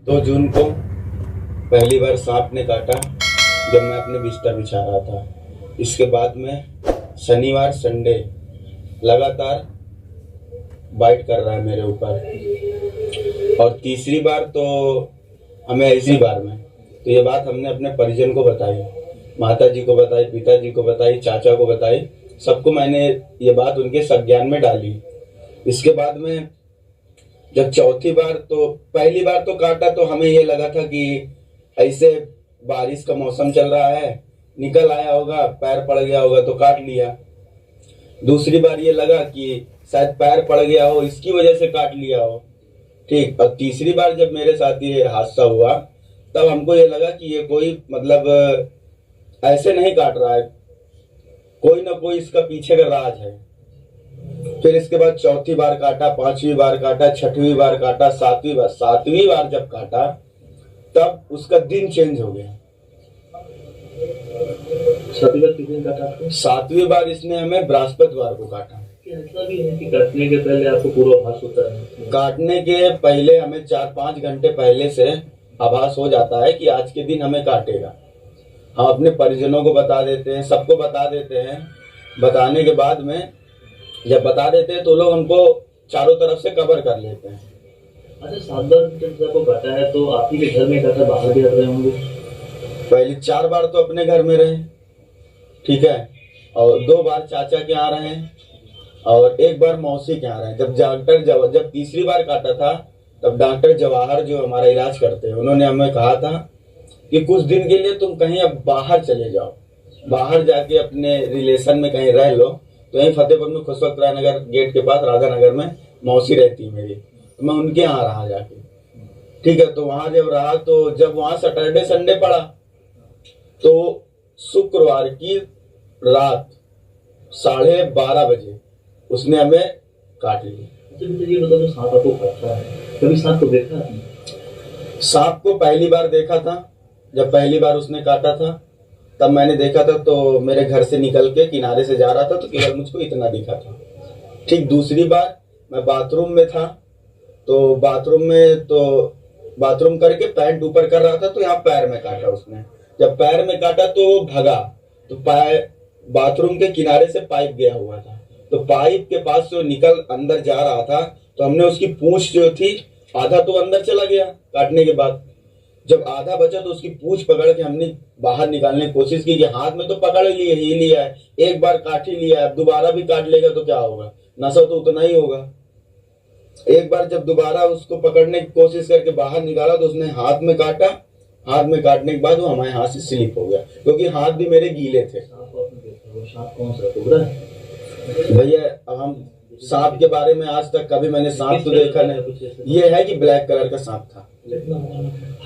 2 जून को पहली बार सांप ने काटा जब मैं अपने बिस्तर बिछा रहा था। इसके बाद में शनिवार संडे लगातार बाइट कर रहा है मेरे ऊपर। और तीसरी बार तो हमें ऐसी बार में तो ये बात हमने अपने परिजन को बताई, माता जी को बताई, पिताजी को बताई, चाचा को बताई, सबको मैंने ये बात उनके संज्ञान में डाली। इसके बाद में जब चौथी बार तो पहली बार तो काटा तो हमें ये लगा था कि ऐसे बारिश का मौसम चल रहा है, निकल आया होगा, पैर पड़ गया होगा तो काट लिया। दूसरी बार ये लगा कि शायद पैर पड़ गया हो इसकी वजह से काट लिया हो, ठीक। और तीसरी बार जब मेरे साथ ये हादसा हुआ तब हमको ये लगा कि ये कोई मतलब ऐसे नहीं काट रहा है, कोई ना कोई इसका पीछे का राज है। फिर इसके बाद चौथी बार काटा, पांचवी बार काटा, छठवीं बार काटा, सातवीं बार जब काटा तब उसका दिन चेंज हो गया। सातवीं बार इसने हमें बृहस्पतिवार को काटा। ऐसा भी है कि काटने के पहले आपको पूरा आभास होता है? काटने के पहले हमें 4-5 घंटे पहले से आभास हो जाता है कि आज के दिन हमें काटेगा। हम अपने परिजनों को बता देते हैं, सबको बता देते हैं। बताने के बाद में जब बता देते हैं तो लोग हमको चारों तरफ से कवर कर लेते हैं। अच्छा, 7 बार जब आपको काटा है तो आप ही के घर में काटा, बाहर भी रहे होंगे? पहले 4 बार तो अपने घर में रहे, ठीक है, और 2 बार चाचा के यहाँ रहे और 1 बार मौसी के यहाँ रहे। जब तीसरी बार काटा था तब डॉक्टर जवाहर जो हमारा इलाज करते हैं उन्होंने हमें कहा था कि कुछ दिन के लिए तुम कहीं अब बाहर चले जाओ, बाहर जाके अपने रिलेशन में कहीं रह लो। तो यहीं फतेहपुर में खुशवंत राय नगर गेट के पास राधा नगर में मौसी रहती मेरी, तो मैं उनके यहाँ रहा जाके, ठीक है। तो वहां जब रहा तो जब वहां सैटरडे संडे पड़ा तो शुक्रवार की रात 12:30 बजे उसने हमें काट लिया। ये बताओ, सांप आपको काटता है, कभी सांप को देखा आपने? सांप को पहली बार देखा था, जब पहली बार उसने काटा था तब मैंने देखा था। तो मेरे घर से निकल के किनारे से जा रहा था तो केवल मुझको इतना दिखा था, ठीक। दूसरी बार मैं बाथरूम में था तो बाथरूम करके पैंट ऊपर कर रहा था तो यहाँ पैर में काटा उसने। जब पैर में काटा तो भगा तो बाथरूम के किनारे से पाइप गया हुआ था, तो पाइप के पास से निकल अंदर जा रहा था तो हमने उसकी पूंछ जो थी, आधा तो अंदर चला गया काटने के बाद, जब आधा बचा तो उसकी पूंछ पकड़ के हमने बाहर निकालने की कोशिश की कि हाथ में तो पकड़ ही लिया है, एक बार काट ही लिया है, अब दोबारा भी काट लेगा तो क्या होगा, नशा तो उतना ही होगा। एक बार जब दोबारा उसको पकड़ने की कोशिश करके बाहर निकाला तो उसने हाथ में काटा। हाथ में काटने के बाद वो हमारे हाथ से स्लिप हो गया क्योंकि हाथ भी मेरे गीले थे। सांप कौन सा, कोबरा? भैया अब हम सांप के बारे में आज तक कभी मैंने सांप तो देखा नहीं, ये है कि ब्लैक कलर का सांप था,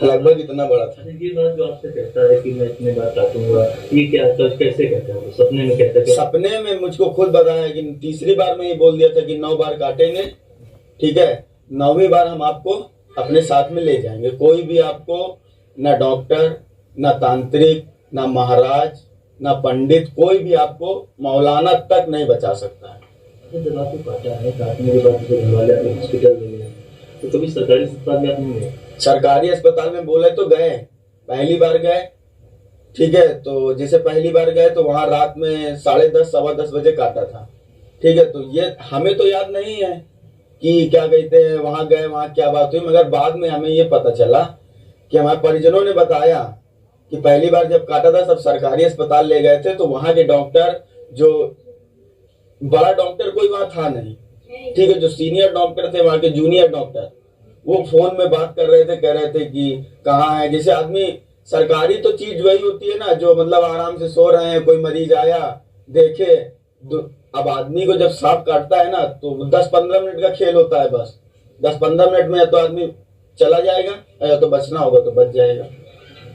लगभग इतना बड़ा था। ये बात जो आपसे कहता है कि मैं इतने बार काटूंगा, ये क्या कैसे कहता है? सपने में कहता है? सपने में मुझको खुद बताया कि तीसरी बार में ये बोल दिया था कि 9 बार काटेंगे, ठीक है, 9वीं बार हम आपको अपने साथ में ले जाएंगे। कोई भी आपको ना डॉक्टर, ना तांत्रिक, ना महाराज, ना पंडित, कोई भी आपको मौलाना तक नहीं बचा सकता है। जब आपको काटा है, काटने के बाद घर वाले आपको हॉस्पिटल ले गए तो कभी सरकारी अस्पताल में आपने गए? सरकारी अस्पताल में बोले तो गए, पहली बार गए, ठीक है। तो जैसे पहली बार गए तो वहां रात में 10:30 10:15 बजे काटा था, ठीक है। तो ये हमें तो याद नहीं है कि क्या कहते हैं वहां गए, वहां क्या बात हुई, मगर बाद में हमें ये पता चला कि हमारे परिजनों ने बताया कि पहली बार जब काटा था सब सरकारी अस्पताल ले गए थे तो वहां के डॉक्टर, जो बड़ा डॉक्टर कोई वहां था नहीं, ठीक है, जो सीनियर डॉक्टर थे वहां के जूनियर डॉक्टर, वो फोन में बात कर रहे थे, कह रहे थे कि कहाँ है। जैसे आदमी सरकारी तो चीज वही होती है ना जो मतलब आराम से सो रहे हैं, कोई मरीज आया देखे। अब आदमी को जब सांप काटता है ना तो 10-15 मिनट का खेल होता है, बस 10-15 मिनट में या तो आदमी चला जाएगा या तो बचना होगा तो बच जाएगा।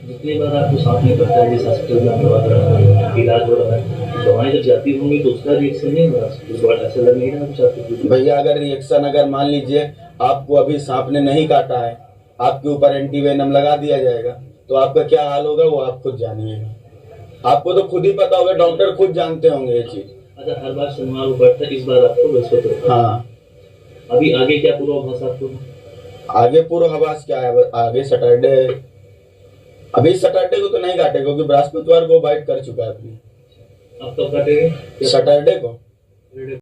जितनी बार आपको सांप नहीं काटता है, जिस हॉस्पिटल में दवा रहा है, इलाज हो रहा है, दवाएं जब जाती होंगी तो उसका रिएक्शन नहीं हो रहा? इस बार ऐसा लग नहीं रहा कुछ आपको? भैया अगर रिएक्शन, अगर मान लीजिए आपको अभी सांप ने नहीं काटा है, आपके ऊपर एंटीवेनम लगा दिया जाएगा तो आपका क्या हाल होगा वो आप खुद जानिएगा। आपको तो खुद ही पता होगा, डॉक्टर खुद जानते होंगे ये चीज। अच्छा, हर बार शनिवार को काटता है, इस बार आपको बृहस्पतिवार? हाँ। अभी आगे क्या पूर्वाभास आपको? आगे पूर्वाभास क्या है, आगे सैटरडे, अभी सैटरडे को तो नहीं काटे क्योंकि बृहस्पतिवार को बाइट कर चुका है अपनी। आप कब काटेंगे? सैटरडे को।